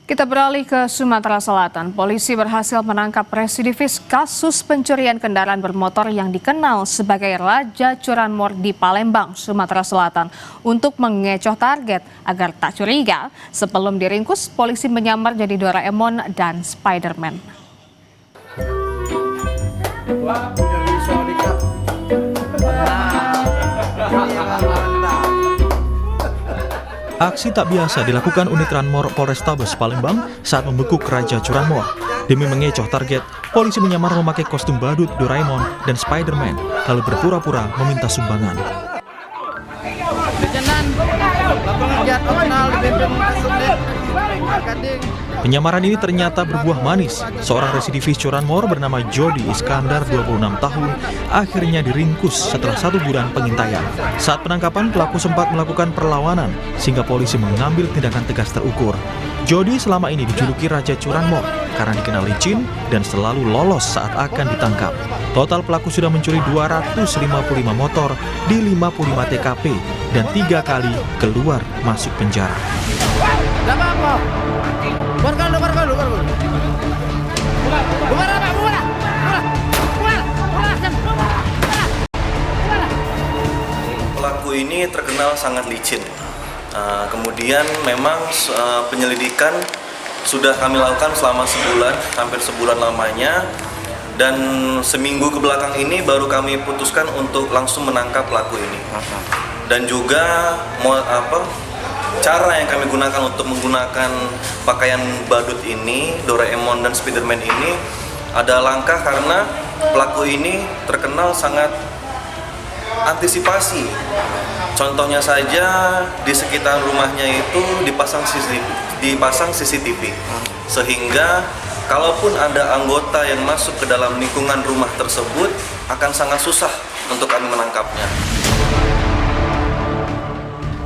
Kita beralih ke Sumatera Selatan. Polisi berhasil menangkap residivis kasus pencurian kendaraan bermotor yang dikenal sebagai Raja Curanmor di Palembang, Sumatera Selatan. Untuk mengecoh target agar tak curiga, sebelum diringkus, polisi menyamar jadi Doraemon dan Spider-Man. Aksi tak biasa dilakukan unit Ranmor Polrestabes Palembang saat membekuk Raja Curanmor. Demi mengecoh target, polisi menyamar memakai kostum badut Doraemon dan Spider-Man, lalu berpura-pura meminta sumbangan. Penyamaran ini ternyata berbuah manis. Seorang residivis curanmor bernama Jody Iskandar, 26 tahun, akhirnya diringkus setelah 1 bulan pengintaian. Saat penangkapan, pelaku sempat melakukan perlawanan, sehingga polisi mengambil tindakan tegas terukur. Jody selama ini dijuluki Raja Curanmor karena dikenal licin dan selalu lolos saat akan ditangkap. Total pelaku sudah mencuri 255 motor di 55 TKP dan 3 kali keluar masuk penjara. Pelaku ini terkenal sangat licin. Kemudian memang penyelidikan sudah kami lakukan selama sebulan, hampir sebulan lamanya. Dan seminggu ke belakang ini baru kami putuskan untuk langsung menangkap pelaku ini. Dan juga cara yang kami gunakan untuk menggunakan pakaian badut ini, Doraemon dan Spiderman ini, ada langkah karena pelaku ini terkenal sangat antisipasi. Contohnya saja di sekitar rumahnya itu dipasang CCTV, sehingga kalaupun ada anggota yang masuk ke dalam lingkungan rumah tersebut akan sangat susah untuk kami menangkapnya.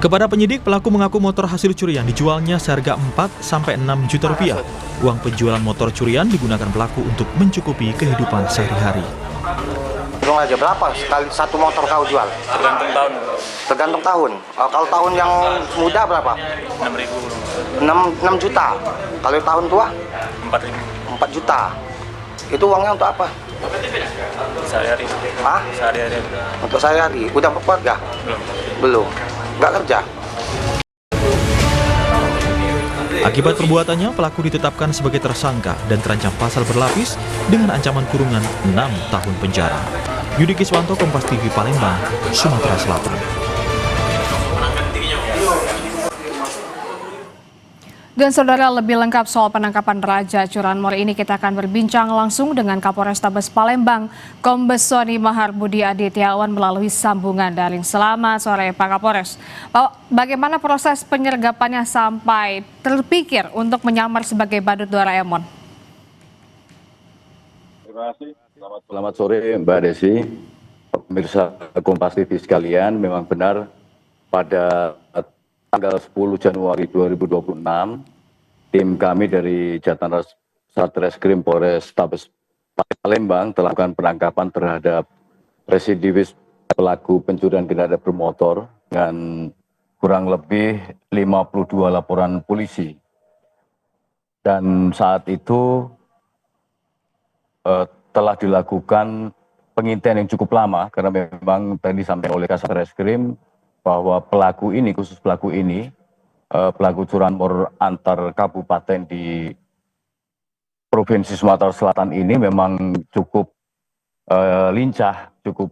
Kepada penyidik, pelaku mengaku motor hasil curian dijualnya seharga 4-6 juta rupiah. Uang penjualan motor curian digunakan pelaku untuk mencukupi kehidupan sehari-hari. Aja berapa sekali satu motor kau jual? Tergantung tahun. Tergantung tahun. Kalau tahun yang muda berapa? 6.000. 6 juta. Kalau tahun tua? 4.000. 4 juta. Itu uangnya untuk apa? Sehari-hari. Hah? Sehari-hari. Untuk sehari-hari. Udah berkeluarga? Belum. Nggak kerja? Akibat perbuatannya, pelaku ditetapkan sebagai tersangka dan terancam pasal berlapis dengan ancaman kurungan 6 tahun penjara. Yudi Kiswanto, Kompas TV, Palembang, Sumatera Selatan. Dan saudara, lebih lengkap soal penangkapan Raja Curanmor ini kita akan berbincang langsung dengan Kapolrestabes Palembang, Kombes Sony Maharbudi Adityawan melalui sambungan daring. Selamat sore Pak Kapolres. Pak, bagaimana proses penyergapannya sampai terpikir untuk menyamar sebagai badut Doraemon? Terima kasih. Selamat sore Mbak Desi, pemirsa Kompas TV sekalian. Memang benar pada tanggal 10 Januari 2026, tim kami dari Jatan Satreskrim Polrestabes Palembang telah melakukan penangkapan terhadap residivis pelaku pencurian kendaraan bermotor dengan kurang lebih 52 laporan polisi. Dan saat itu telah dilakukan pengintaian yang cukup lama karena memang tadi disampaikan oleh Kasat Reskrim bahwa pelaku ini, khusus pelaku ini, pelaku curanmor antar kabupaten di Provinsi Sumatera Selatan ini memang cukup lincah, cukup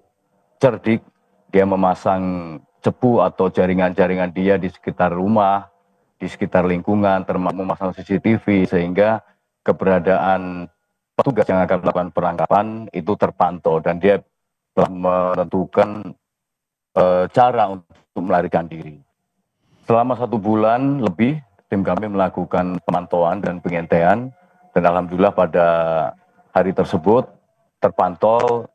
cerdik. Dia memasang cepu atau jaringan-jaringan dia di sekitar rumah, di sekitar lingkungan, termasuk memasang CCTV, sehingga keberadaan petugas yang akan melakukan penangkapan itu terpantau dan dia telah menentukan cara untuk melarikan diri. Selama 1 bulan lebih, tim kami melakukan pemantauan dan pengintaian, dan alhamdulillah pada hari tersebut terpantau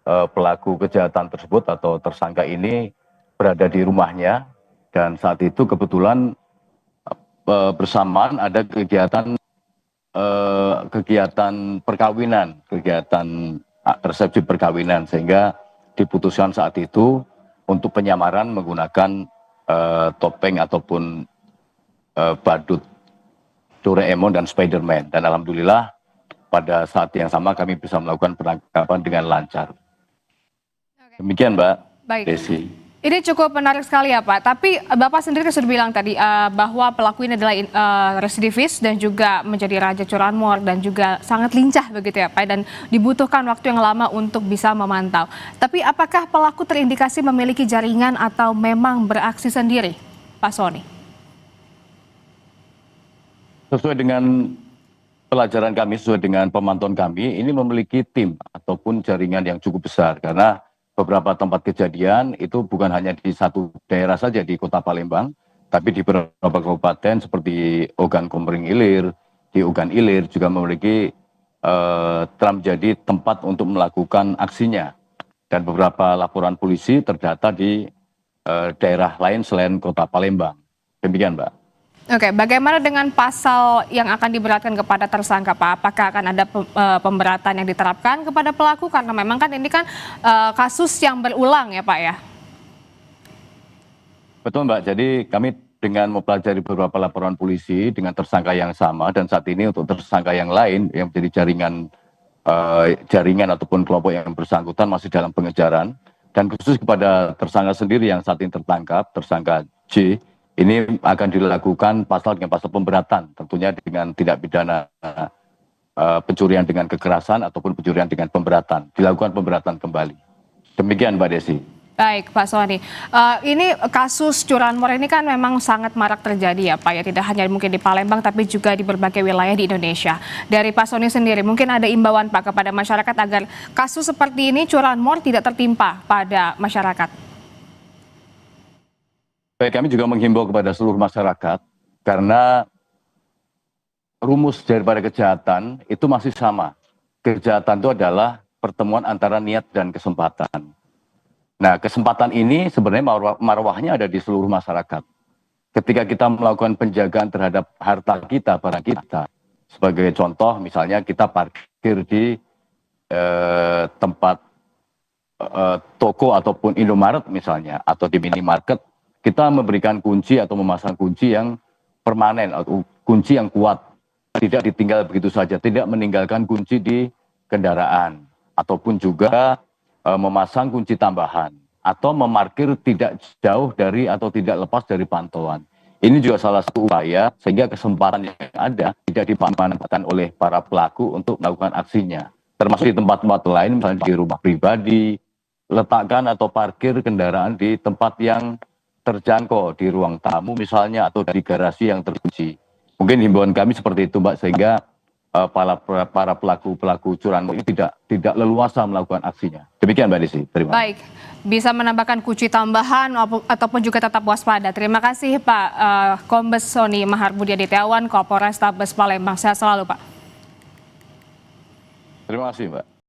pelaku kejahatan tersebut atau tersangka ini berada di rumahnya, dan saat itu kebetulan bersamaan ada kegiatan perkawinan, kegiatan resepsi perkawinan, sehingga diputuskan saat itu untuk penyamaran menggunakan topeng ataupun badut Doraemon dan Spider-Man. Dan alhamdulillah pada saat yang sama kami bisa melakukan penangkapan dengan lancar. Demikian Mbak Baik. Desi. Ini cukup menarik sekali ya Pak, tapi Bapak sendiri sudah bilang tadi bahwa pelaku ini adalah residivis dan juga menjadi raja curanmor dan juga sangat lincah begitu ya Pak, dan dibutuhkan waktu yang lama untuk bisa memantau. Tapi apakah pelaku terindikasi memiliki jaringan atau memang beraksi sendiri, Pak Sony? Sesuai dengan pelajaran kami, sesuai dengan pemantauan kami, ini memiliki tim ataupun jaringan yang cukup besar karena beberapa tempat kejadian itu bukan hanya di satu daerah saja di Kota Palembang, tapi di beberapa kabupaten seperti Ogan Komering Ilir, di Ogan Ilir juga memiliki telah menjadi tempat untuk melakukan aksinya. Dan beberapa laporan polisi terdata di daerah lain selain Kota Palembang. Demikian, Mbak. Oke, bagaimana dengan pasal yang akan diberatkan kepada tersangka Pak? Apakah akan ada pemberatan yang diterapkan kepada pelaku? Karena memang kan ini kan kasus yang berulang ya Pak ya? Betul Mbak, jadi kami dengan mempelajari beberapa laporan polisi dengan tersangka yang sama dan saat ini untuk tersangka yang lain yang menjadi jaringan ataupun kelompok yang bersangkutan masih dalam pengejaran. Dan khusus kepada tersangka sendiri yang saat ini tertangkap, tersangka J, ini akan dilakukan dengan pasal pemberatan, tentunya dengan tindak pidana pencurian dengan kekerasan ataupun pencurian dengan pemberatan, dilakukan pemberatan kembali. Demikian Mbak Desi. Baik Pak Sony, ini kasus curanmor ini kan memang sangat marak terjadi ya Pak ya, tidak hanya mungkin di Palembang tapi juga di berbagai wilayah di Indonesia. Dari Pak Sony sendiri mungkin ada imbauan Pak kepada masyarakat agar kasus seperti ini curanmor tidak tertimpa pada masyarakat. Baik, kami juga menghimbau kepada seluruh masyarakat karena rumus daripada kejahatan itu masih sama. Kejahatan itu adalah pertemuan antara niat dan kesempatan. Nah, kesempatan ini sebenarnya marwahnya ada di seluruh masyarakat. Ketika kita melakukan penjagaan terhadap harta kita, barang kita, sebagai contoh misalnya kita parkir di tempat toko ataupun Indomaret misalnya, atau di minimarket, kita memberikan kunci atau memasang kunci yang permanen atau kunci yang kuat, tidak ditinggal begitu saja, tidak meninggalkan kunci di kendaraan, ataupun juga memasang kunci tambahan atau memarkir tidak jauh dari atau tidak lepas dari pantauan. Ini juga salah satu upaya sehingga kesempatan yang ada tidak dimanfaatkan oleh para pelaku untuk melakukan aksinya, termasuk di tempat-tempat lain, misalnya di rumah pribadi, letakkan atau parkir kendaraan di tempat yang terjangkau, di ruang tamu misalnya atau di garasi yang terkunci. Mungkin himbauan kami seperti itu Mbak, sehingga para pelaku curanmor ini tidak leluasa melakukan aksinya. Demikian Mbak Desi. Terima kasih. Baik, bisa menambahkan kunci tambahan ataupun juga tetap waspada. Terima kasih Pak Kombes Sony Maharbudi Adityawan, Kapolrestabes Palembang. Sehat selalu Pak. Terima kasih Mbak.